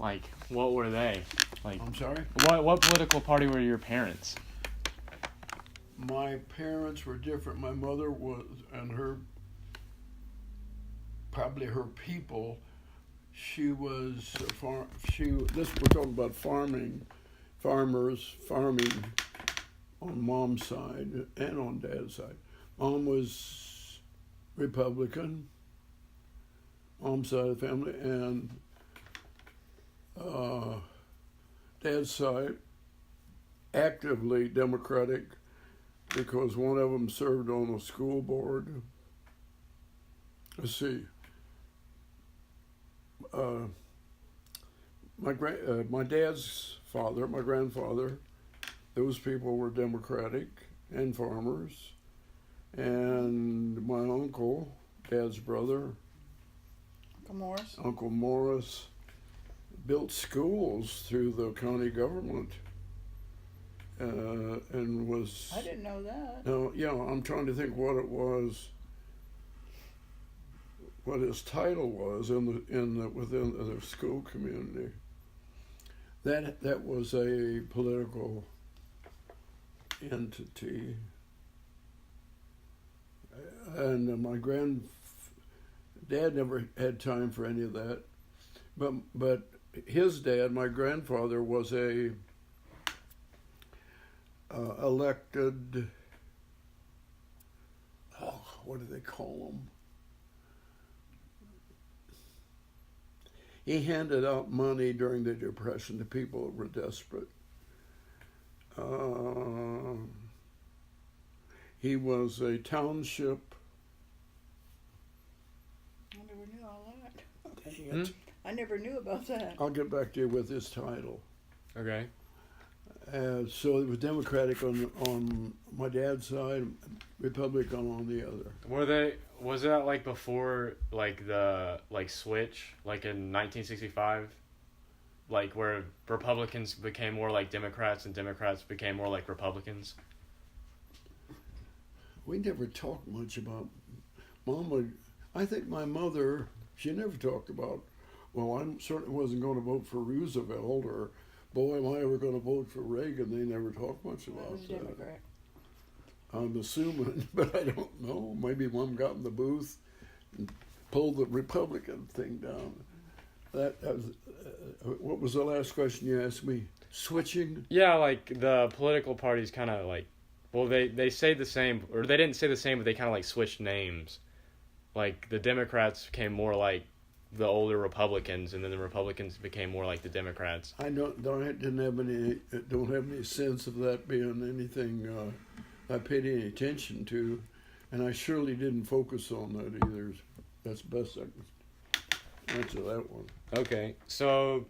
Like, what were they? Like, I'm sorry? what political party were your parents? My parents were different. My mother was, and probably her people, she was this we're talking about farming, farmers, farming on mom's side and on dad's side. Mom was Republican, mom's side of the family, and dad's side actively Democratic because one of them served on a school board. Let's see. My dad's father, my grandfather, those people were Democratic and farmers. And my uncle, dad's brother, Uncle Morris, built schools through the county government. And was. I didn't know that. No, yeah, I'm trying to think what it was. What his title was within the school community. That was a political entity, and my dad never had time for any of that. But his dad, my grandfather, was a elected. Oh, what do they call them? He handed out money during the Depression to people who were desperate. He was a township. I never knew all that. Dang it. I never knew about that. I'll get back to you with his title. Okay. So it was Democratic on my dad's side, Republican on the other. Was that like before the switch, like in 1965? Like where Republicans became more like Democrats and Democrats became more like Republicans? We never talked much about Mom. I think my mother, she never talked about, well, I certainly wasn't going to vote for Roosevelt, or boy, am I ever going to vote for Reagan. They never talked much about that. Democrat. I'm assuming, but I don't know. Maybe Mom got in the booth and pulled the Republican thing down. That was, what was the last question you asked me? Switching? Yeah, like the political parties kind of like, well, they say the same, or they didn't say the same, but they kind of like switched names. Like the Democrats became more like the older Republicans, and then the Republicans became more like the Democrats. I didn't have any sense of that being anything I paid any attention to, and I surely didn't focus on that either. That's the best I can answer that one. Okay, so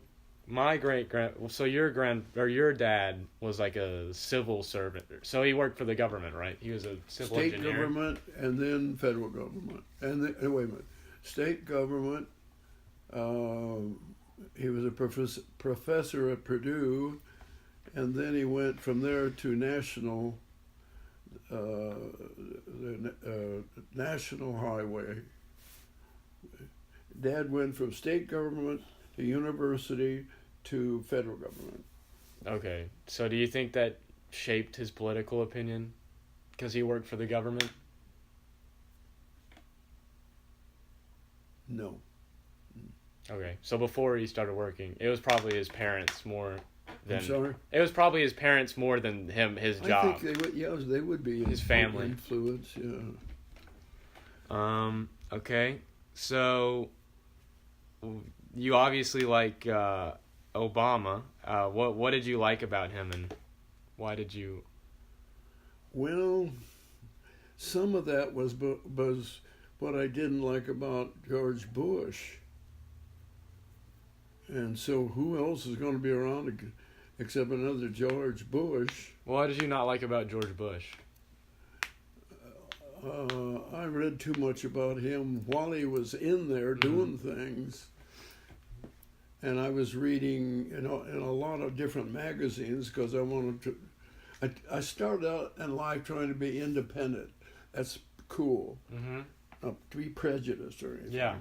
your dad was like a civil servant. So he worked for the government, right? He was a civil engineer. State government and then federal government. And then, wait a minute. State government, he was a professor at Purdue, and then he went from there to national highway. Dad went from state government to university to federal government. Okay, so do you think that shaped his political opinion because he worked for the government? No. Okay, so before he started working, it was probably his parents more than. I'm sorry? It was probably his parents more than his job. I think they would be his family influence. Yeah. Okay, so you obviously like Obama. What did you like about him, and why did you? Well, some of that was what I didn't like about George Bush. And so who else is going to be around except another George Bush? What did you not like about George Bush? I read too much about him while he was in there doing things. And I was reading in a lot of different magazines because I wanted to. I started out in life trying to be independent. That's cool. Mm-hmm. Not to be prejudiced or anything. Yeah.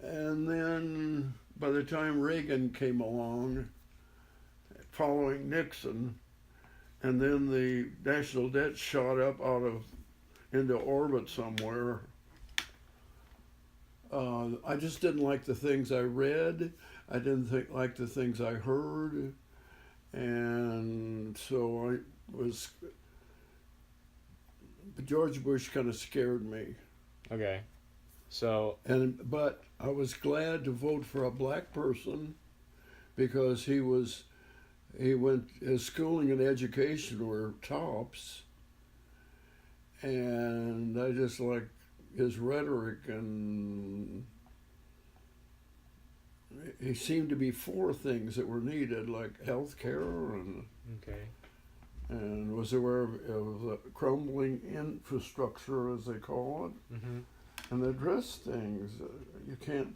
And then, by the time Reagan came along, following Nixon, and then the national debt shot up into orbit somewhere. I just didn't like the things I read. I didn't like the things I heard, and so George Bush kind of scared me. Okay. So. But I was glad to vote for a black person because his schooling and education were tops, and I just like his rhetoric, and he seemed to be for things that were needed, like health care and was aware of the crumbling infrastructure, as they call it, and address things. You can't,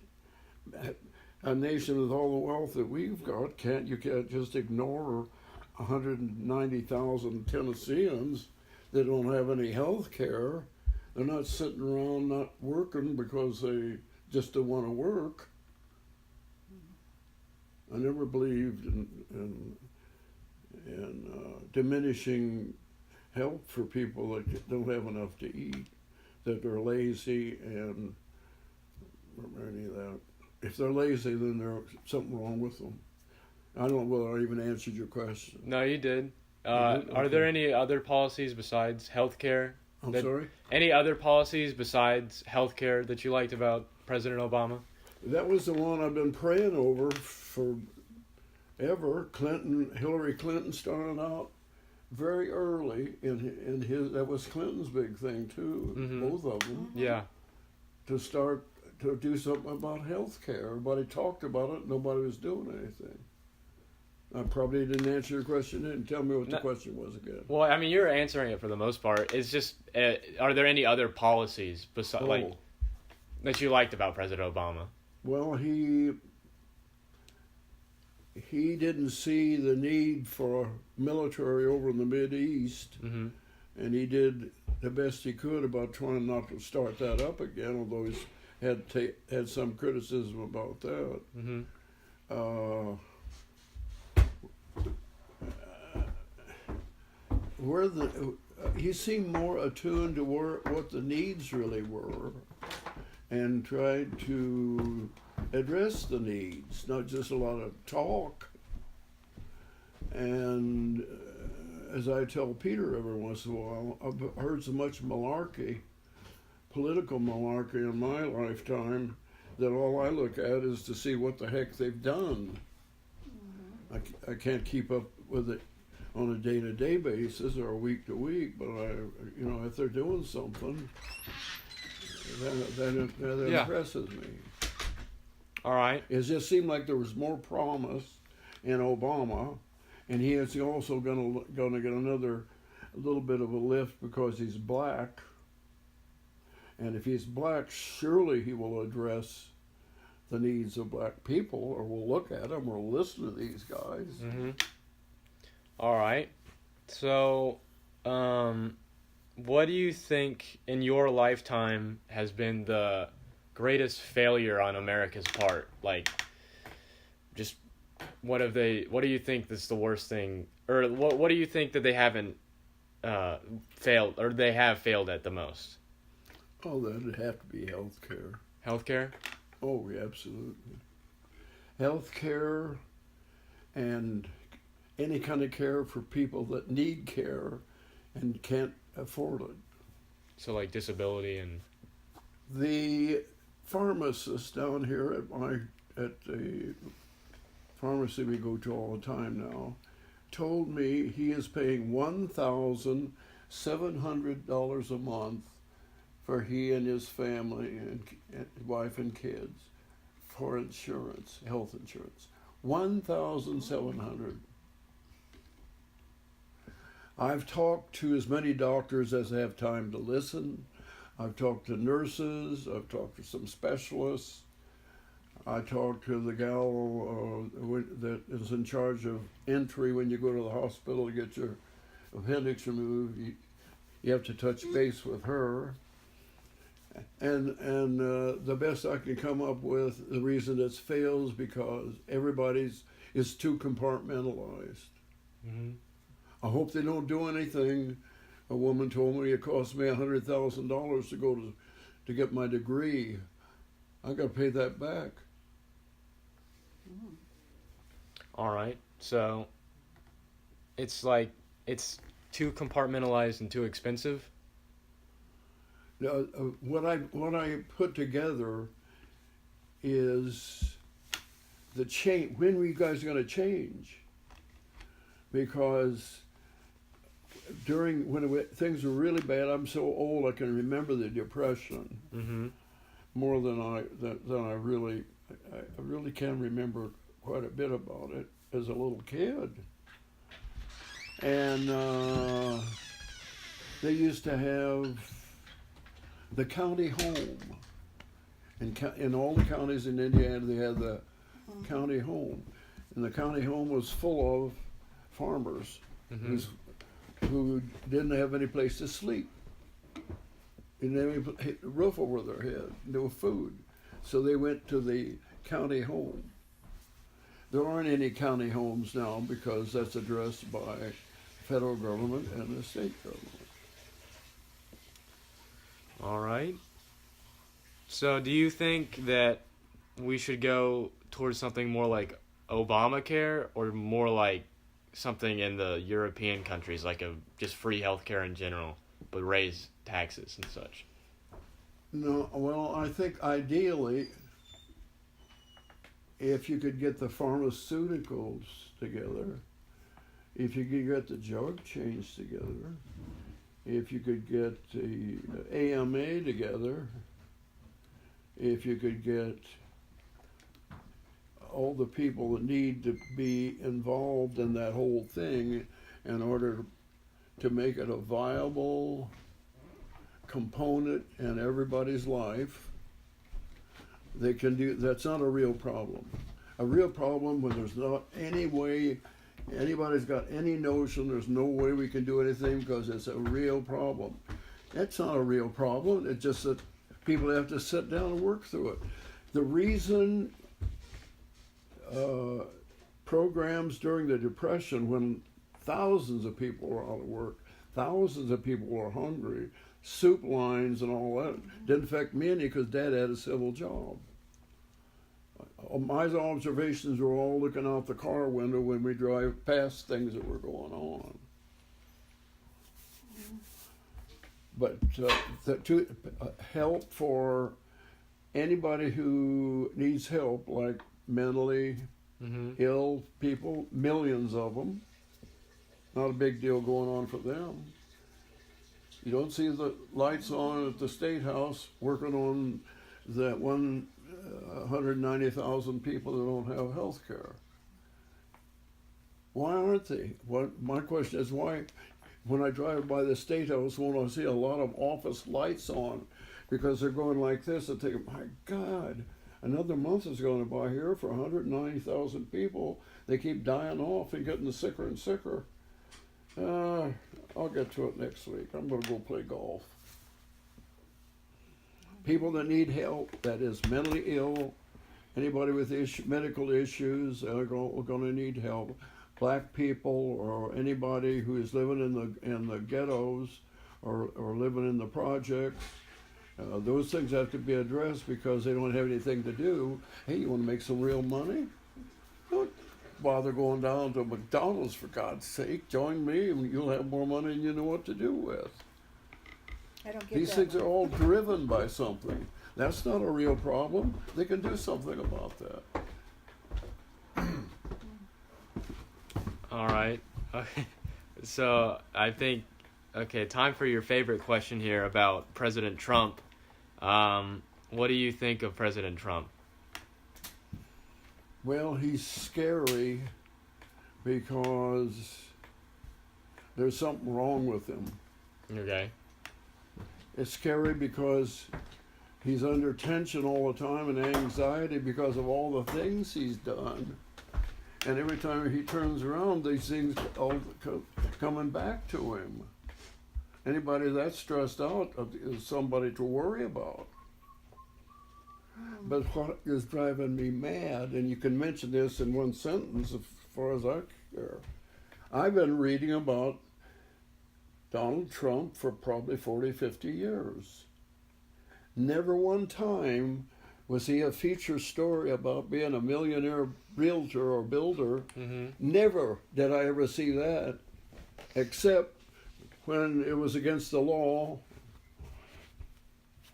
a nation with all the wealth that we've got, you can't just ignore 190,000 Tennesseans that don't have any health care. They're not sitting around not working because they just don't want to work. I never believed in diminishing help for people that don't have enough to eat, that are lazy, and any of that. If they're lazy, then there's something wrong with them. I don't know whether I even answered your question. No, you did. Okay. Are there any other policies besides healthcare? I'm sorry? Any other policies besides healthcare that you liked about President Obama? That was the one I've been praying over forever. Hillary Clinton started out very early in his. That was Clinton's big thing too. Both of them. Yeah. To start to do something about health care. Everybody talked about it. Nobody was doing anything. I probably didn't answer your question. Didn't tell me what the question was again. Well, I mean, you're answering it for the most part. It's just, are there any other policies besides that you liked about President Obama? Well, he didn't see the need for military over in the Mideast, and he did the best he could about trying not to start that up again. Although he's had some criticism about that. He seemed more attuned to what the needs really were, and tried to address the needs, not just a lot of talk. And as I tell Peter every once in a while, I've heard so much malarkey, political malarkey in my lifetime, that all I look at is to see what the heck they've done. I can't keep up with it on a day-to-day basis or week-to-week, but if they're doing something, that impresses me. All right. It just seemed like there was more promise in Obama, and he is also going to get a little bit of a lift because he's black. And if he's black, surely he will address the needs of black people, or we'll look at them, or listen to these guys. All right. So, what do you think in your lifetime has been the greatest failure on America's part? Like, just what do you think is the worst thing, or what do you think that they haven't failed, or they have failed at the most? Oh, that'd have to be healthcare. Healthcare? Oh, yeah, absolutely. Healthcare and any kind of care for people that need care and can't afford it. So like disability and... The pharmacist down here at the pharmacy we go to all the time now told me he is paying $1,700 a month for he and his family and wife and kids for insurance, health insurance. $1,700. I've talked to as many doctors as I have time to listen. I've talked to nurses. I've talked to some specialists. I talked to the gal that is in charge of entry when you go to the hospital to get your appendix removed. You have to touch base with her. And the best I can come up with, the reason it fails because everybody's is too compartmentalized. Mm-hmm. I hope they don't do anything. A woman told me it cost me $100,000 to go to get my degree. I got to pay that back. All right. So it's like it's too compartmentalized and too expensive. What I put together is the change. When are you guys going to change? Because things were really bad, I'm so old I can remember the Depression Mm-hmm. more than I really can remember quite a bit about it as a little kid. And they used to have the county home. In all the counties in Indiana, they had the county home. And the county home was full of farmers Mm-hmm. who didn't have any place to sleep. They didn't have any roof over their head, no food. So they went to the county home. There aren't any county homes now because that's addressed by federal government and the state government. All right. So do you think that we should go towards something more like Obamacare or more like something in the European countries, like just free healthcare in general, but raise taxes and such? No, well, I think ideally, if you could get the pharmaceuticals together, if you could get the drug chains together, if you could get the AMA together, if you could get all the people that need to be involved in that whole thing in order to make it a viable component in everybody's life, they can do. That's not a real problem. A real problem when there's not any way anybody's got any notion there's no way we can do anything because it's a real problem. That's not a real problem. It's just that people have to sit down and work through it. The reason programs during the Depression, when thousands of people were out of work, thousands of people were hungry, soup lines and all that, didn't affect me any because Dad had a civil job. My observations were all looking out the car window when we drive past things that were going on. But help for anybody who needs help, like mentally ill people, millions of them, not a big deal going on for them. You don't see the lights on at the State House working on that 190,000 people that don't have health care. Why aren't they? My question is why, when I drive by the State House, won't I see a lot of office lights on? Because they're going like this, I think, my God, another month is going by here for 190,000 people. They keep dying off and getting sicker and sicker. I'll get to it next week. I'm going to go play golf. People that need help, that is mentally ill, anybody with medical issues are going to need help. Black people or anybody who is living in the ghettos or living in the projects, those things have to be addressed because they don't have anything to do. Hey, you want to make some real money? Don't bother going down to McDonald's, for God's sake. Join me and you'll have more money than you know what to do with. I don't get These that things one. are all driven by something. That's not a real problem. They can do something about that. All right. Okay. So I think, time for your favorite question here about President Trump. What do you think of President Trump? Well, he's scary because there's something wrong with him. Okay. It's scary because he's under tension all the time and anxiety because of all the things he's done. And every time he turns around, these things all coming back to him. anybody that's stressed out is somebody to worry about. But what is driving me mad, and you can mention this in one sentence as far as I care, I've been reading about Donald Trump for probably 40, 50 years. Never one time was he a feature story about being a millionaire realtor or builder. Mm-hmm. Never did I ever see that, except when it was against the law.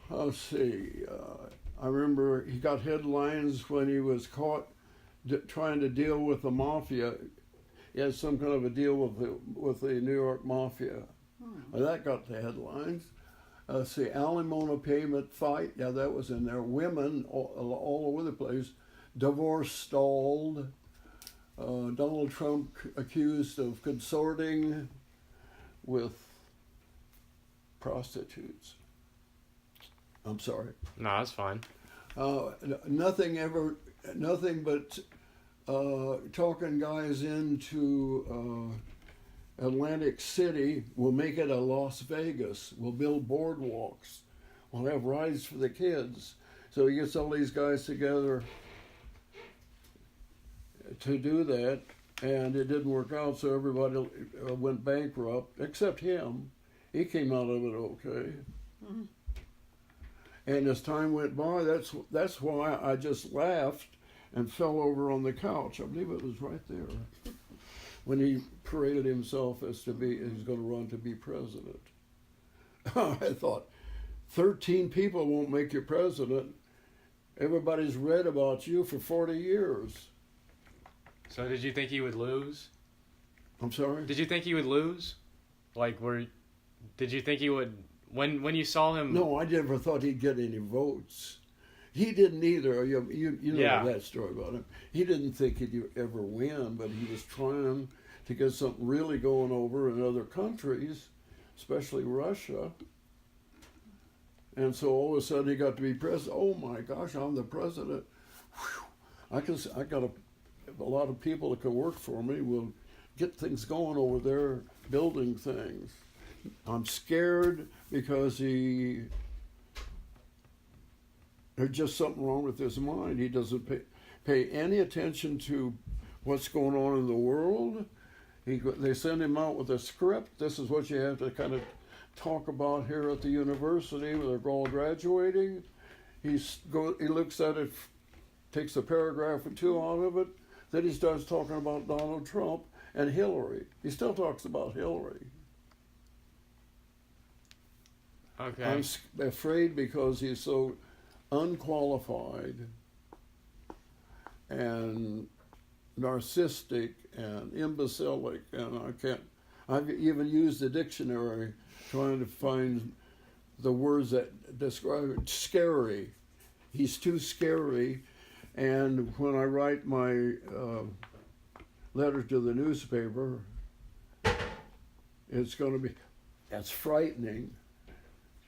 Let's see. I remember he got headlines when he was caught trying to deal with the mafia. He had some kind of a deal with the New York mafia. Well, that got the headlines. See, alimony payment fight. Yeah, that was in there. Women all over the place. Divorce stalled. Donald Trump accused of consorting with prostitutes. I'm sorry. No, that's fine. Nothing but talking guys into Atlantic City. We'll make it a Las Vegas. We'll build boardwalks. We'll have rides for the kids. So he gets all these guys together to do that, and it didn't work out, so everybody went bankrupt, except him. He came out of it okay. Mm-hmm. And as time went by, that's why I just laughed and fell over on the couch. I believe it was right there when he paraded himself as he's going to run to be president. I thought, 13 people won't make you president. Everybody's read about you for 40 years. So did you think he would lose? I'm sorry? Did you think he would lose? Did you think he would... When you saw him... No, I never thought he'd get any votes. He didn't either. You know that story about him. He didn't think he'd ever win, but he was trying to get something really going over in other countries, especially Russia. And so all of a sudden he got to be president. Oh my gosh, I'm the president. Whew. I got a lot of people that can work for me. Will get things going over there, building things. I'm scared because there's just something wrong with his mind. He doesn't pay any attention to what's going on in the world. They send him out with a script. This is what you have to kind of talk about here at the university where they're all graduating. He looks at it, takes a paragraph or two out of it. Then he starts talking about Donald Trump and Hillary. He still talks about Hillary. Okay. I'm afraid because he's so unqualified and narcissistic and imbecilic, and I've even used the dictionary trying to find the words that describe it. Scary. He's too scary, and when I write my letter to the newspaper, it's going to be, that's frightening.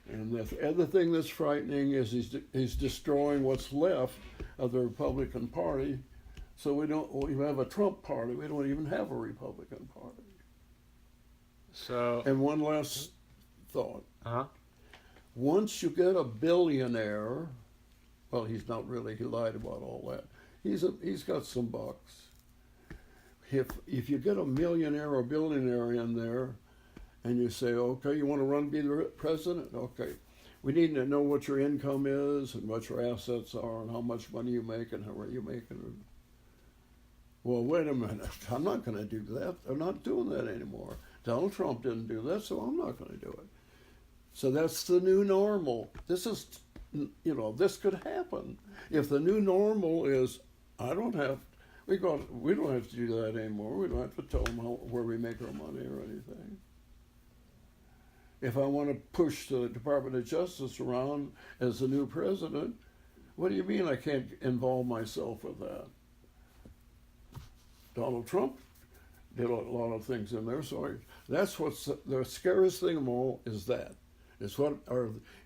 And the other thing that's frightening is he's destroying what's left of the Republican Party. So we have a Trump party. We don't even have a Republican Party. So. And one last thought. Uh-huh. Once you get a billionaire, well, he's not really. He lied about all that. He's got some bucks. If you get a millionaire or billionaire in there, and you say, okay, you want to run to be the president? Okay. We need to know what your income is and what your assets are and how much money you make and how are you making it. Well, wait a minute. I'm not going to do that. I'm not doing that anymore. Donald Trump didn't do that, so I'm not going to do it. So that's the new normal. This is, this could happen. If the new normal is, we don't have to do that anymore. We don't have to tell them where we make our money or anything. If I want to push the Department of Justice around as the new president, what do you mean I can't involve myself with that? Donald Trump did a lot of things in there, so that's what's the scariest thing of all is that. It's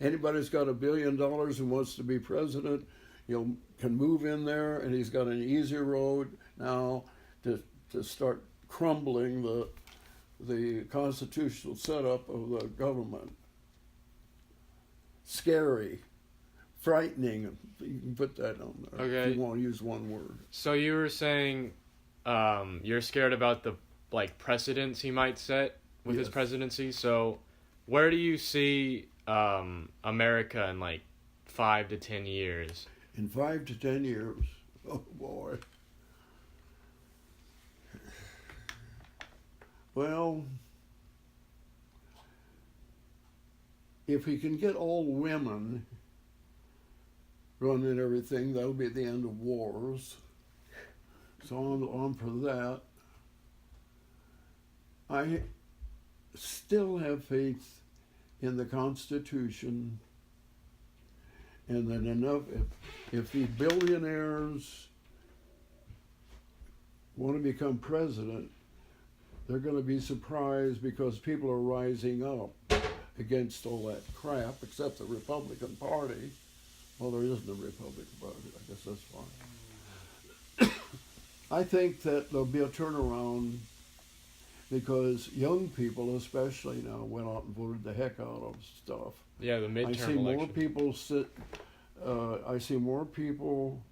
anybody's got $1 billion and wants to be president, can move in there, and he's got an easy road now to start crumbling the constitutional setup of the government. Scary, frightening. You can put that on there Okay. if you want to use one word. So you were saying you're scared about the precedents he might set with his Yes. presidency. So where do you see America in 5 to 10 years? In 5 to 10 years, oh boy. Well, if he can get all women running everything, that'll be the end of wars. So on for that. I still have faith in the Constitution, and that enough, if the billionaires want to become president, they're going to be surprised because people are rising up against all that crap, except the Republican Party. Well, there isn't a Republican Party. I guess that's fine. I think that there'll be a turnaround because young people, especially now, went out and voted the heck out of stuff. Yeah, the midterm I see election. more people I see more people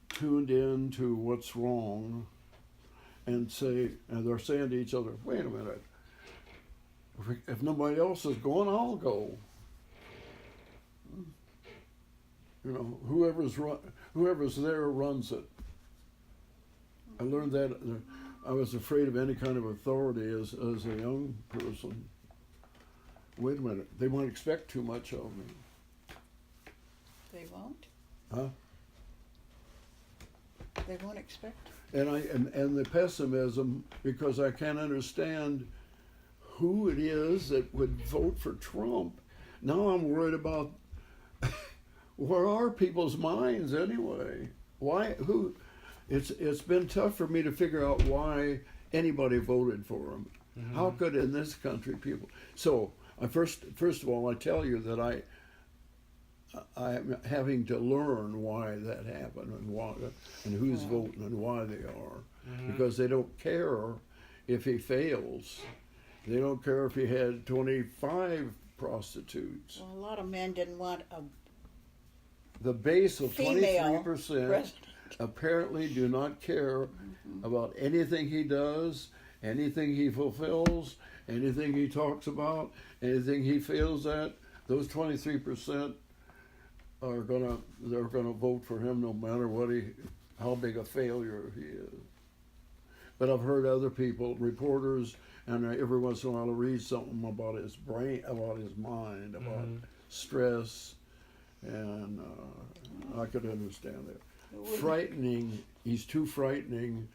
tuned in to what's wrong and they're saying to each other, wait a minute, if nobody else is going, I'll go. You know, whoever's there runs it. I learned that. I was afraid of any kind of authority as a young person. Wait a minute, they won't expect too much of me. They won't? Huh? They won't expect? And the pessimism, because I can't understand who it is that would vote for Trump. Now I'm worried about where are people's minds anyway? Why? Who? It's been tough for me to figure out why anybody voted for him. Mm-hmm. How could in this country people? So first of all, I tell you that I'm having to learn why that happened and who's voting and why they are, because they don't care if he fails. They don't care if he had 25 prostitutes. Well, a lot of men didn't want a The base of female 23% president. apparently do not care about anything he does, anything he fulfills, anything he talks about, anything he feels at. Those 23% they're gonna vote for him no matter how big a failure he is. But I've heard other people, reporters, and every once in a while I read something about his brain, about his mind, about stress, and I could understand that. Frightening, he's too frightening.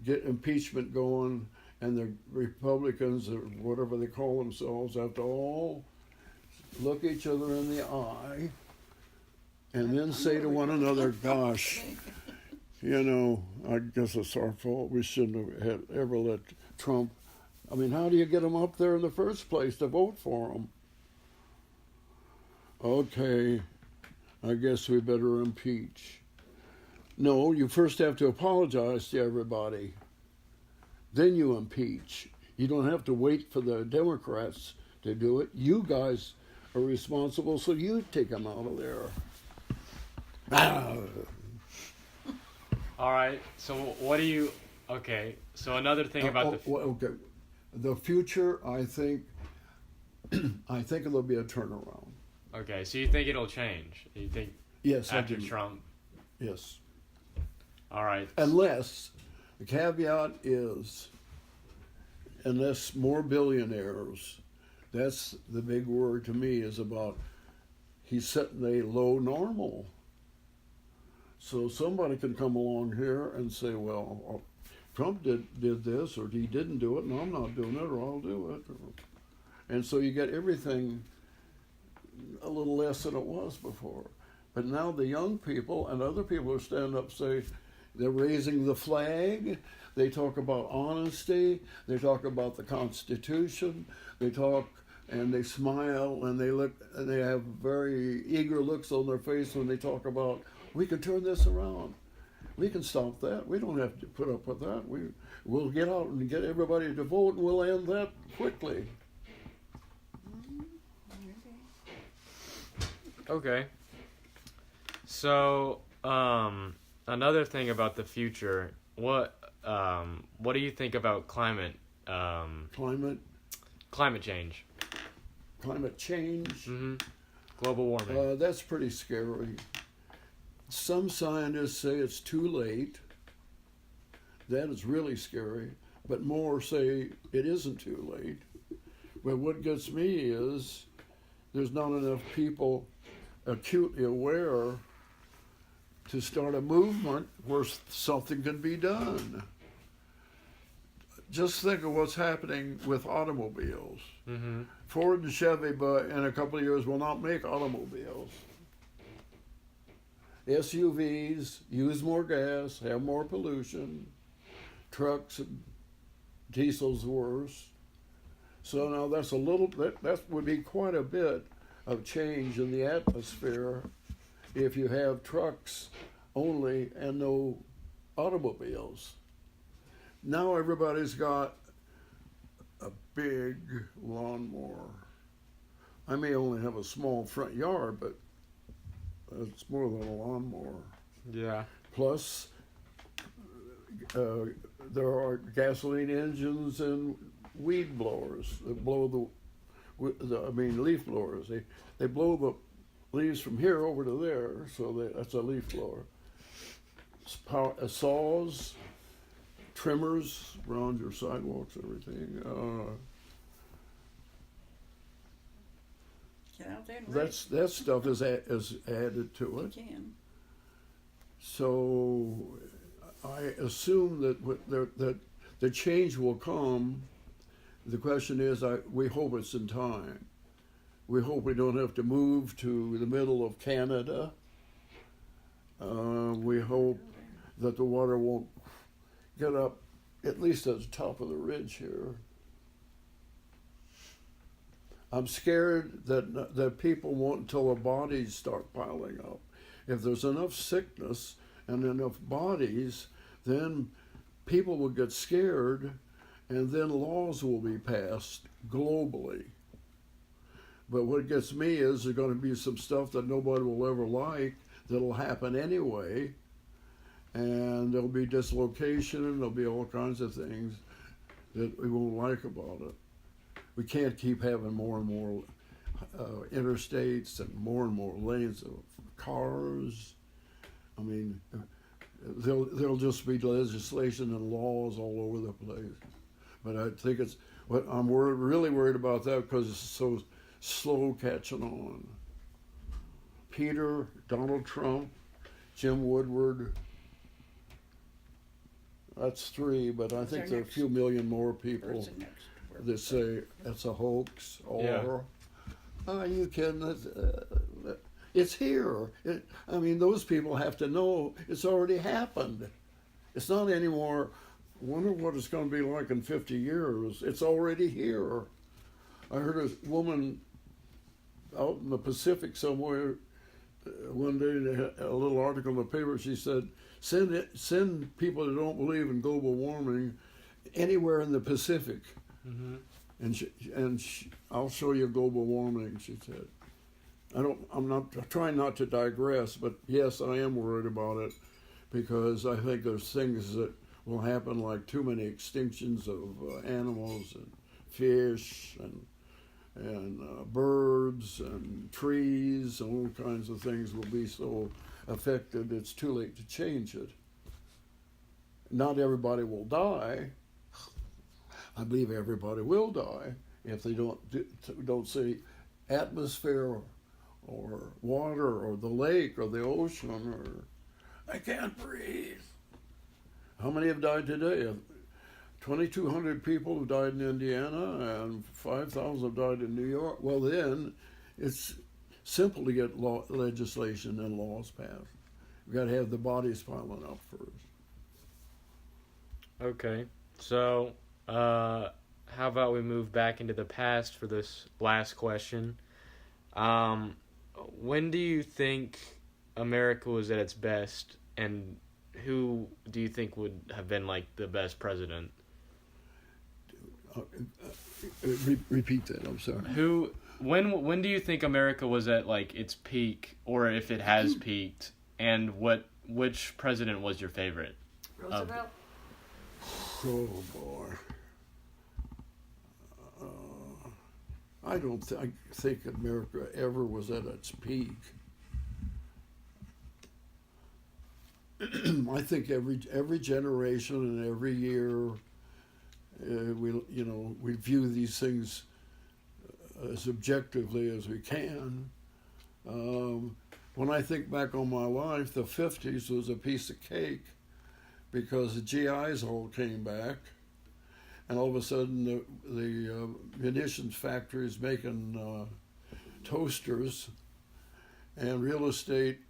Get impeachment going, and the Republicans, or whatever they call themselves, have to all look each other in the eye and then say to one another, gosh, you know, I guess it's our fault. We shouldn't have ever let Trump. I mean, how do you get him up there in the first place to vote for him? Okay, I guess we better impeach. No, you first have to apologize to everybody. Then you impeach. You don't have to wait for the Democrats to do it. You guys are responsible, so you take them out of there. All right. So what do you? Okay. So another thing about okay, the future. I think there'll be a turnaround. Okay. So you think it'll change? You think Yes, after I do. Trump? Yes, All right. unless the caveat is, unless more billionaires. That's the big word to me. Is about he's setting a low normal. So somebody can come along here and say, well, Trump did this, or he didn't do it, and I'm not doing it, or I'll do it. And so you get everything a little less than it was before. But now the young people and other people are standing up and say, they're raising the flag, they talk about honesty, they talk about the Constitution, they talk and they smile and they look and they have very eager looks on their face when they talk about, we can turn this around. We can stop that. We don't have to put up with that. We'll get out and get everybody to vote, and we'll end that quickly. Okay. So, another thing about the future, what do you think about climate change? Climate change. Mm-hmm. Global warming. That's pretty scary. Some scientists say it's too late. That is really scary. But more say it isn't too late. But what gets me is there's not enough people acutely aware to start a movement where something can be done. Just think of what's happening with automobiles. Mm-hmm. Ford and Chevy, but in a couple of years, will not make automobiles. SUVs use more gas, have more pollution. Trucks and diesel's worse. So now that's that would be quite a bit of change in the atmosphere if you have trucks only and no automobiles. Now everybody's got a big lawnmower. I may only have a small front yard, but it's more than a lawnmower. Yeah. Plus, there are gasoline engines and weed blowers that blow leaf blowers. They blow the leaves from here over to there, so that's a leaf blower. Saws, trimmers around your sidewalks, everything. Get out there and That stuff is added to it. You can. So I assume that the change will come. The question is, we hope it's in time. We hope we don't have to move to the middle of Canada. We hope that the water won't get up at least at the top of the ridge here. I'm scared that people won't until the bodies start piling up. If there's enough sickness and enough bodies, then people will get scared, and then laws will be passed globally. But what gets me is there's going to be some stuff that nobody will ever like that'll happen anyway, and there'll be dislocation, and there'll be all kinds of things that we won't like about it. We can't keep having more and more interstates and more lanes of cars. I mean, there'll just be legislation and laws all over the place. But I think I'm really worried about that because it's so slow catching on. Peter, Donald Trump, Jim Woodward. That's 3, but I think there are a few million more people that say it's a hoax or, oh, you can. It's here. Those people have to know it's already happened. It's not anymore. Wonder what it's going to be like in 50 years. It's already here. I heard a woman out in the Pacific somewhere one day, they had a little article in the paper. She said, send people that don't believe in global warming anywhere in the Pacific, and I'll show you global warming, she said. I'm trying not to digress, but yes, I am worried about it because I think there's things that will happen, like too many extinctions of animals and fish and birds and trees and all kinds of things will be so affected it's too late to change it. Not everybody will die. I believe everybody will die if they don't see atmosphere or water or the lake or the ocean or I can't breathe. How many have died today? 2,200 people have died in Indiana and 5,000 have died in New York. Well, then it's simple to get legislation and laws passed. We've got to have the bodies piling up first. Okay, so how about we move back into the past for this last question? When do you think America was at its best, and who do you think would have been like the best president? Repeat that. I'm sorry. Who when do you think America was at like its peak, or if it has peaked, and which president was your favorite? Roosevelt. Oh boy. I don't think America ever was at its peak. I think every generation and every year we view these things as objectively as we can. When I think back on my life, the 50s was a piece of cake because the GIs all came back, and all of a sudden the munitions factories making toasters, and real estate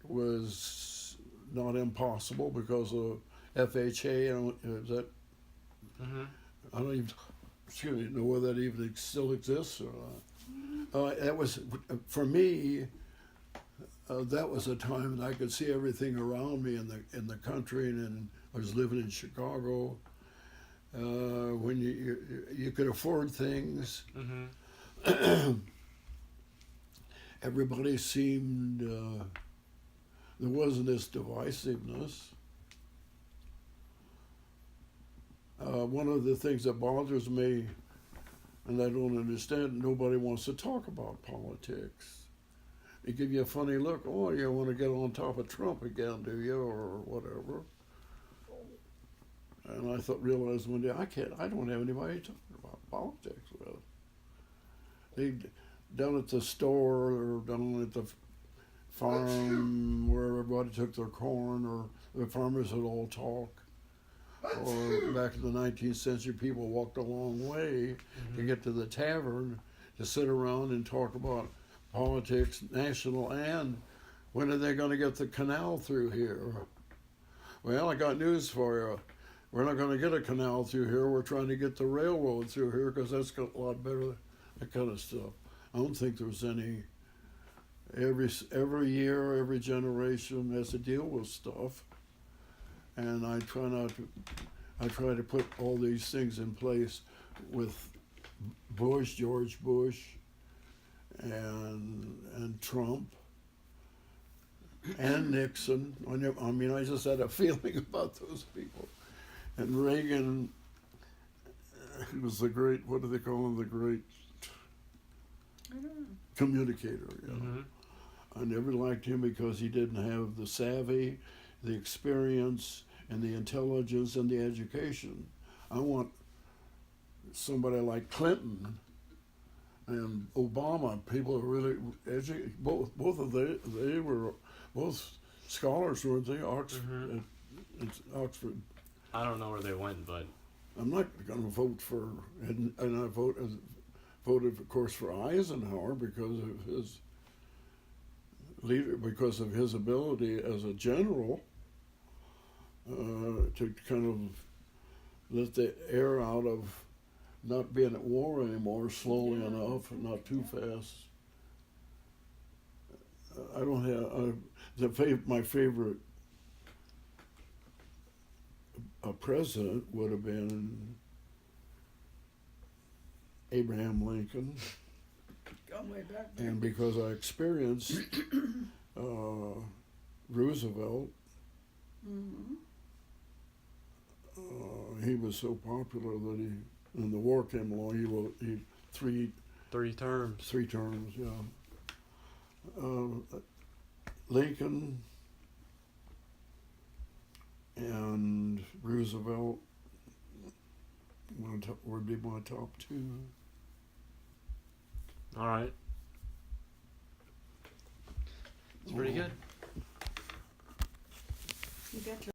was not impossible because of FHA. Is that? Mm-hmm. I don't even know whether that even still exists or not. That was for me. That was a time that I could see everything around me in the country, and I was living in Chicago. When you could afford things, Mm-hmm. everybody seemed there wasn't this divisiveness. One of the things that bothers me, and I don't understand, nobody wants to talk about politics. They give you a funny look. Oh, you want to get on top of Trump again, do you, or whatever? And I realized one day I don't have anybody talking about politics with. They down at the store or down at the farm where everybody took their corn, or the farmers would all talk. Or back in the 19th century, people walked a long way to get to the tavern to sit around and talk about politics, national, and when are they going to get the canal through here? Well, I got news for you. We're not going to get a canal through here. We're trying to get the railroad through here because that's got a lot better, that kind of stuff. I don't think there's any. Every year, every generation has to deal with stuff, and I try to put all these things in place with George Bush, and Trump, and Nixon. I just had a feeling about those people. And Reagan, he was the great, what do they call him, the great communicator. You know? Mm-hmm. I never liked him because he didn't have the savvy, the experience, and the intelligence and the education. I want somebody like Clinton and Obama, people are really educated. They were both scholars, weren't they? Oxford. Oxford. I don't know where they went, but I'm not going to vote for, and I voted, of course, for Eisenhower because of his because of his ability as a general to kind of let the air out of not being at war anymore slowly enough, and not too fast. I don't have my favorite president would have been Abraham Lincoln, Going way back. and because I experienced Roosevelt, he was so popular that when the war came along, he three terms. yeah. Lincoln and Roosevelt would be my top two. All right. It's pretty good. You got your